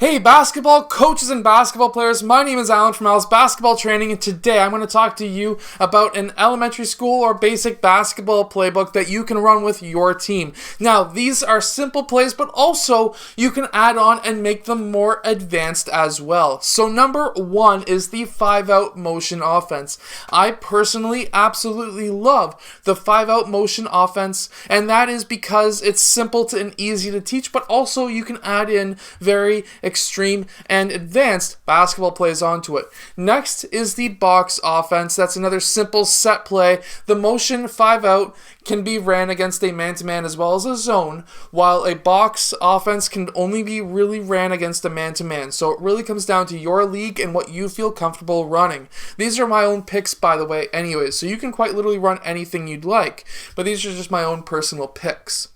Hey basketball coaches and basketball players, my name is Alan from Al's Basketball Training, and today I'm going to talk to you about an elementary school or basic basketball playbook that you can run with your team. Now, these are simple plays, but also you can add on and make them more advanced as well. So number one is the 5-out motion offense. I personally absolutely love the 5-out motion offense, and that is because it's simple and easy to teach, but also you can add in very extreme and advanced basketball plays onto it. Next is the box offense. That's another simple set play. The motion 5-out can be ran against a man-to-man as well as a zone, while a box offense can only be really ran against a man-to-man. So it really comes down to your league and what you feel comfortable running. These are my own picks, by the way, anyways, so you can quite literally run anything you'd like, but these are just my own personal picks.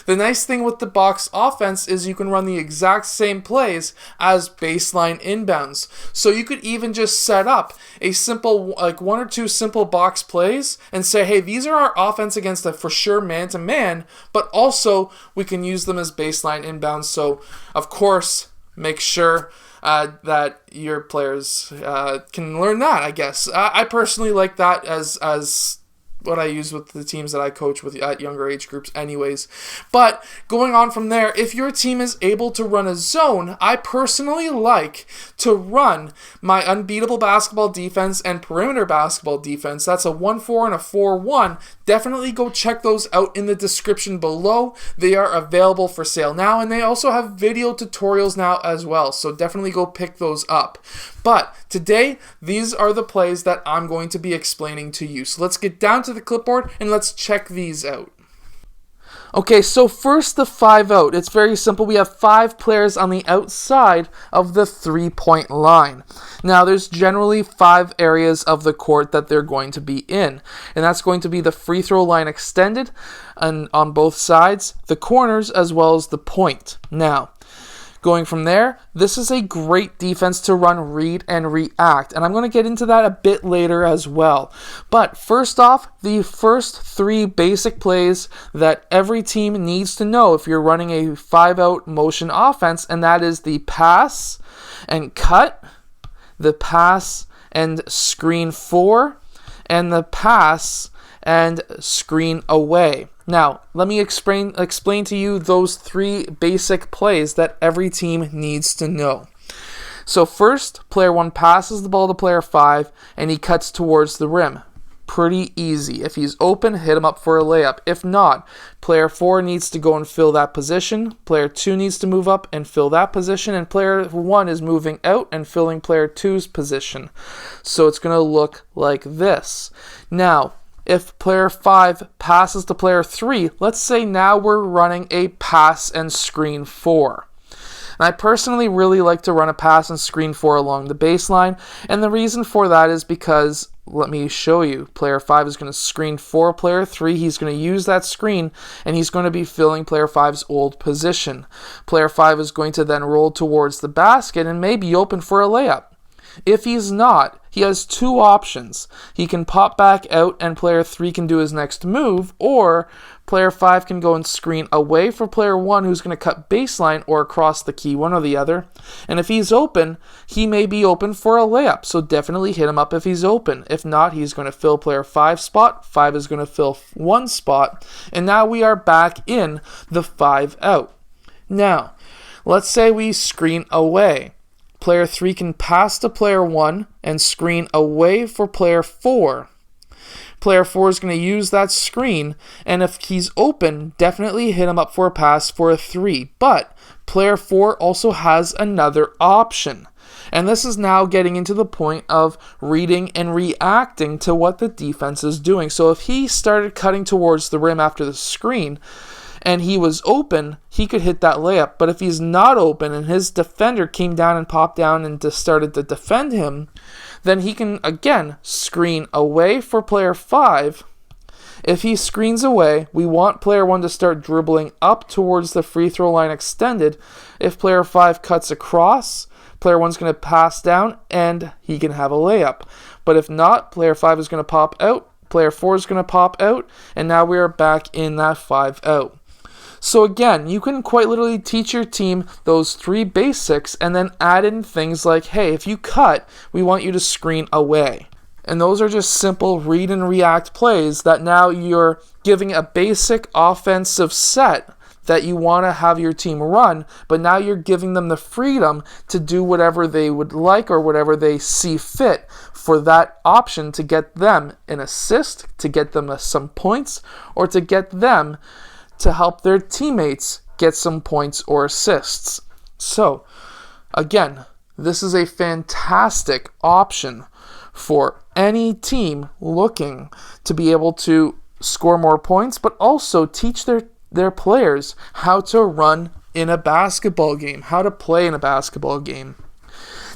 The nice thing with the box offense is you can run the exact same plays as baseline inbounds. So you could even just set up a simple, like one or two simple box plays and say, hey, these are our offense against a for sure man-to-man, but also we can use them as baseline inbounds. So, of course, make sure that your players can learn that, I guess. I personally like that as what I use with the teams that I coach with at younger age groups anyways. But going on from there, if your team is able to run a zone, I personally like to run my Unbeatable Basketball Defense and Perimeter Basketball Defense. That's a 1-4 and a 4-1. Definitely go check those out in the description below. They are available for sale now, and they also have video tutorials now as well, so definitely go pick those up. But today, these are the plays that I'm going to be explaining to you. So let's get down to the clipboard and let's check these out. Okay, so first the 5-out. It's very simple. We have 5 players on the outside of the 3-point line. Now, there's generally 5 areas of the court that they're going to be in, and that's going to be the free throw line extended and on both sides, the corners, as well as the point. Now, going from there, this is a great defense to run read and react, and I'm going to get into that a bit later as well. But first off, the first 3 basic plays that every team needs to know if you're running a 5-out motion offense, and that is the pass and cut, the pass and screen 4, and the pass and screen away. Now, let me explain to you those 3 basic plays that every team needs to know. So first, player 1 passes the ball to player 5, and he cuts towards the rim. Pretty easy. If he's open, hit him up for a layup. If not, player 4 needs to go and fill that position. Player 2 needs to move up and fill that position. And player 1 is moving out and filling player 2's position. So it's going to look like this. Now, if player 5 passes to player 3, let's say now we're running a pass and screen 4. And I personally really like to run a pass and screen 4 along the baseline, and the reason for that is because, let me show you, player 5 is going to screen for player 3, he's going to use that screen, and he's going to be filling player 5's old position. Player 5 is going to then roll towards the basket and may be open for a layup. If he's not, he has 2 options. He can pop back out and player 3 can do his next move, or player 5 can go and screen away for player 1 who's going to cut baseline or across the key, one or the other. And if he's open, he may be open for a layup, so definitely hit him up if he's open. If not, he's going to fill player 5's spot, 5 is going to fill 1 spot, and now we are back in the 5-out. Now, let's say we screen away. Player 3 can pass to player 1 and screen away for player 4. Player 4 is going to use that screen, and if he's open, definitely hit him up for a pass for a 3. But player 4 also has another option. And this is now getting into the point of reading and reacting to what the defense is doing. So if he started cutting towards the rim after the screen, and he was open, he could hit that layup. But if he's not open and his defender came down and popped down and just started to defend him, then he can, again, screen away for player 5. If he screens away, we want player 1 to start dribbling up towards the free throw line extended. If player 5 cuts across, player 1's going to pass down and he can have a layup. But if not, player 5 is going to pop out, player 4 is going to pop out, and now we are back in that 5-out. So again, you can quite literally teach your team those 3 basics and then add in things like, hey, if you cut, we want you to screen away. And those are just simple read and react plays that now you're giving a basic offensive set that you want to have your team run, but now you're giving them the freedom to do whatever they would like or whatever they see fit for that option to get them an assist, to get them some points, or to get them to help their teammates get some points or assists. So, again, this is a fantastic option for any team looking to be able to score more points, but also teach their players how to run in a basketball game, how to play in a basketball game.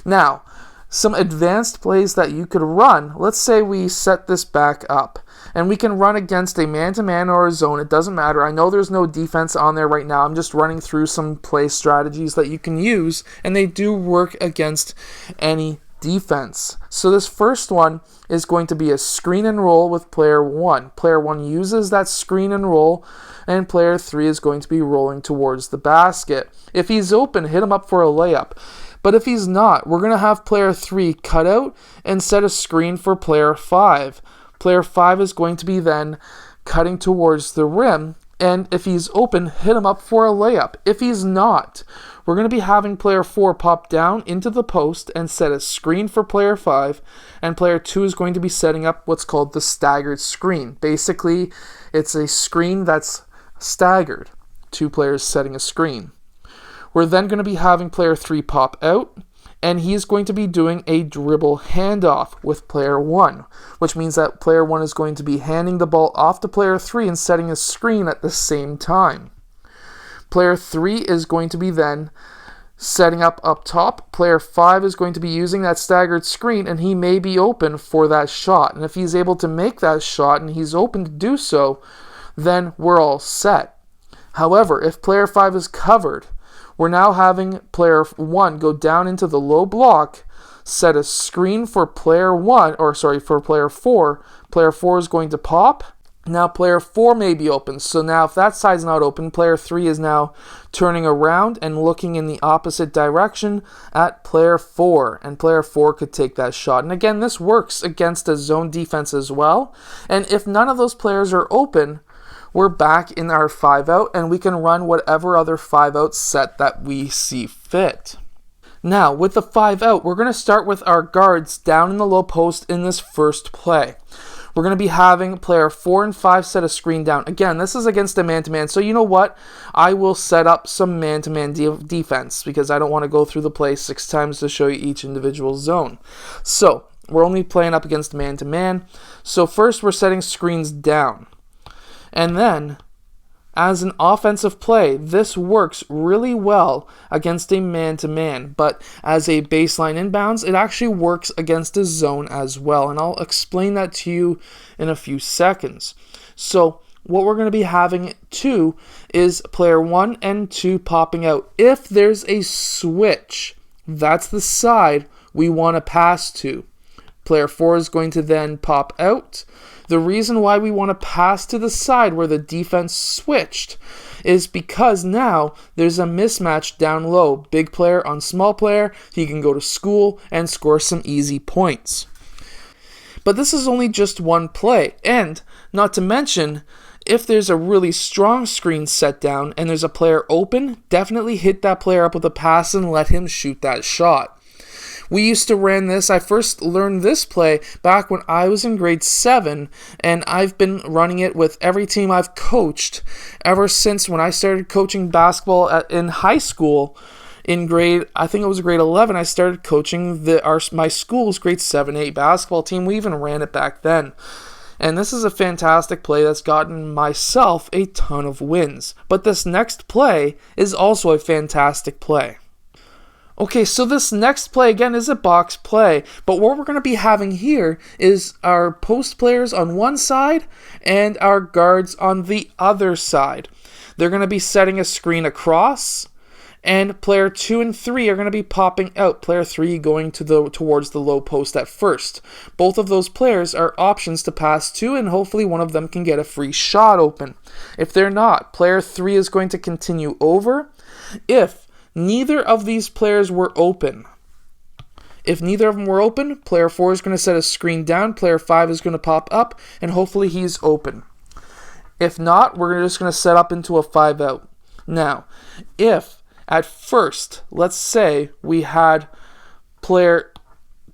Now, some advanced plays that you could run, let's say we set this back up, and we can run against a man-to-man or a zone. It doesn't matter. I know there's no defense on there right now. I'm just running through some play strategies that you can use, and they do work against any defense. So this first one is going to be a screen and roll with player 1. Player 1 uses that screen and roll, and player 3 is going to be rolling towards the basket. If he's open, hit him up for a layup. But if he's not, we're going to have player 3 cut out and set a screen for player 5. Player 5 is going to be then cutting towards the rim, and if he's open, hit him up for a layup. If he's not, we're going to be having player 4 pop down into the post and set a screen for player 5, and player 2 is going to be setting up what's called the staggered screen. Basically, it's a screen that's staggered. 2 players setting a screen. We're then going to be having player 3 pop out, and he's going to be doing a dribble handoff with player 1, which means that player 1 is going to be handing the ball off to player 3 and setting a screen at the same time. Player 3 is going to be then setting up top. Player 5 is going to be using that staggered screen, and he may be open for that shot. And if he's able to make that shot and he's open to do so, then we're all set. However, if player 5 is covered, we're now having player 1 go down into the low block, set a screen for player 4. Player 4 is going to pop. Now player 4 may be open. So now if that side's not open, player 3 is now turning around and looking in the opposite direction at player 4. And player 4 could take that shot. And again, this works against a zone defense as well. And if none of those players are open, we're back in our 5-out, and we can run whatever other 5-out set that we see fit. Now, with the 5-out, we're going to start with our guards down in the low post in this first play. We're going to be having player 4 and 5 set a screen down. Again, this is against a man-to-man, so you know what? I will set up some man-to-man defense because I don't want to go through the play 6 times to show you each individual zone. So, we're only playing up against man-to-man. So first, we're setting screens down. And then, as an offensive play, this works really well against a man-to-man, but as a baseline inbounds, it actually works against a zone as well, and I'll explain that to you in a few seconds. So, what we're going to be having too is player 1 and 2 popping out. If there's a switch, that's the side we want to pass to. Player 4 is going to then pop out. The reason why we want to pass to the side where the defense switched is because now there's a mismatch down low. Big player on small player, he can go to school and score some easy points. But this is only just one play, and not to mention, if there's a really strong screen set down and there's a player open, definitely hit that player up with a pass and let him shoot that shot. We used to run this. I first learned this play back when I was in grade 7, and I've been running it with every team I've coached ever since when I started coaching basketball in high school. In grade 11, I started coaching my school's grade 7-8 basketball team. We even ran it back then. And this is a fantastic play that's gotten myself a ton of wins. But this next play is also a fantastic play. Okay, so this next play, again, is a box play, but what we're going to be having here is our post players on one side and our guards on the other side. They're going to be setting a screen across, and player 2 and 3 are going to be popping out. Player 3 going towards the low post at first. Both of those players are options to pass to, and hopefully one of them can get a free shot open. If they're not, player 3 is going to continue over. If neither of these players were open, player 4 is going to set a screen down, player 5 is going to pop up, and hopefully he's open. If not, we're just going to set up into a 5-out. Now, if at first, let's say we had player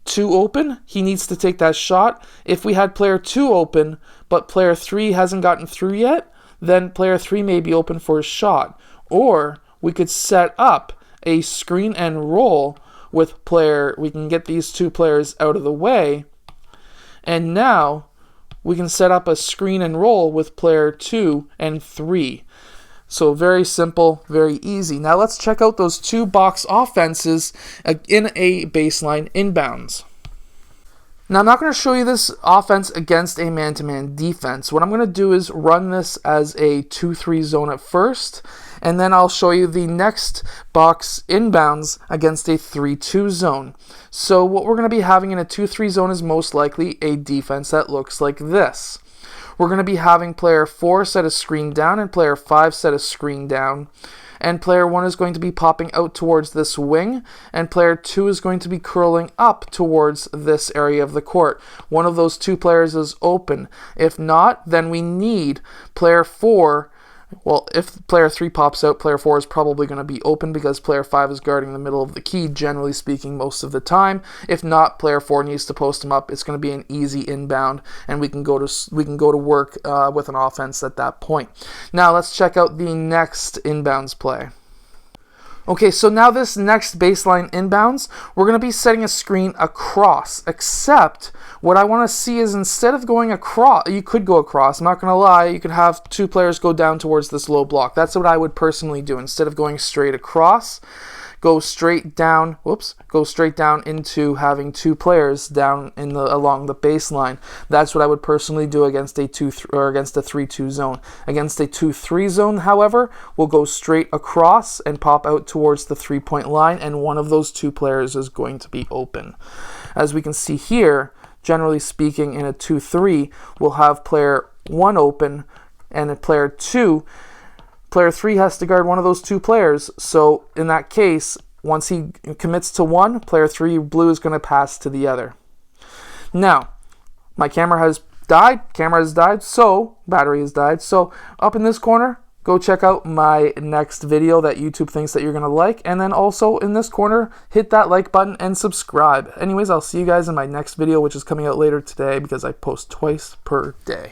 2 open, he needs to take that shot. If we had player 2 open, but player 3 hasn't gotten through yet, then player 3 may be open for a shot. Or we could set up a screen and roll with we can get these 2 players out of the way, and now we can set up a screen and roll with player 2 and 3. So very simple, very easy. Now let's check out those 2 box offenses in a baseline inbounds. Now I'm not going to show you this offense against a man-to-man defense. What I'm going to do is run this as a 2-3 zone at first, and then I'll show you the next box inbounds against a 3-2 zone. So what we're going to be having in a 2-3 zone is most likely a defense that looks like this. We're going to be having player 4 set a screen down and player 5 set a screen down. And player 1 is going to be popping out towards this wing, and player 2 is going to be curling up towards this area of the court. One of those 2 players is open. If not, then we need player 4. Well, if player 3 pops out, player 4 is probably going to be open because player 5 is guarding the middle of the key, generally speaking, most of the time. If not, player 4 needs to post him up. It's going to be an easy inbound, and we can go to work with an offense at that point. Now, let's check out the next inbounds play. Okay, so now this next baseline inbounds, we're going to be setting a screen across, except what I want to see is instead of going across, you could go across, I'm not going to lie, you could have 2 players go down towards this low block. That's what I would personally do. Instead of going straight across, go straight down into having 2 players down along the baseline. That's what I would personally do against a 3-2 zone. Against a 2-3 zone, however, we'll go straight across and pop out towards the 3-point line, and one of those 2 players is going to be open. As we can see here, generally speaking, in a 2-3, we'll have player 1 open, and in player 2, player 3 has to guard one of those 2 players. So in that case, once he commits to one, player 3 blue is going to pass to the other. Now, my camera has died, so battery has died. So up in this corner, go check out my next video that YouTube thinks that you're going to like. And then also in this corner, hit that like button and subscribe. Anyways, I'll see you guys in my next video, which is coming out later today because I post twice per day.